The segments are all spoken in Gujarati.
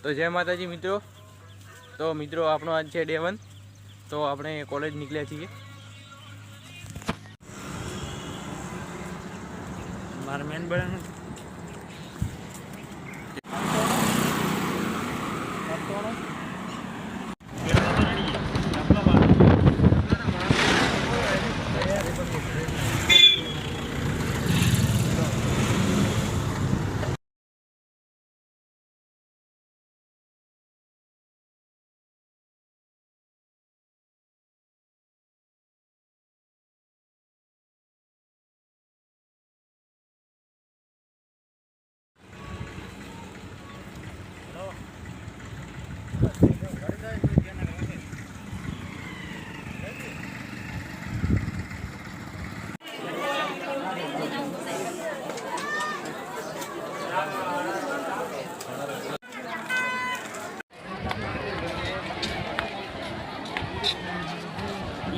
તો જય માતાજી મિત્રો। તો મિત્રો આપણો આજ છે ડે 1। તો આપણે કોલેજ નીકળ્યા છીએ। મારા મેન બળાનું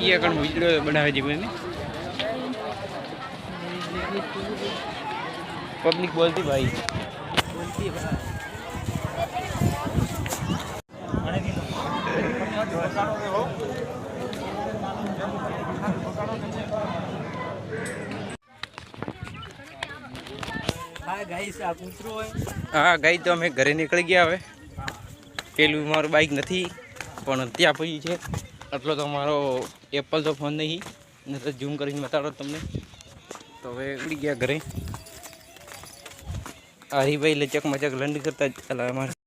ये कण वीडियो बनावे जी मैंने पब्लिक बोलती भाई हाँ गाइस तो अमे घरे निकल गया हवे। पेलू मारू बाइक नहीं पण त्या पड़ी है એટલો તો મારો એપલ તો ફોન નહીં ને તો ઝૂમ કરીને બતાડો તમને। તો હવે ઉડી ગયા ઘરે। હરીભાઈ લચક મચક લંડ કરતા ચાલે અમારે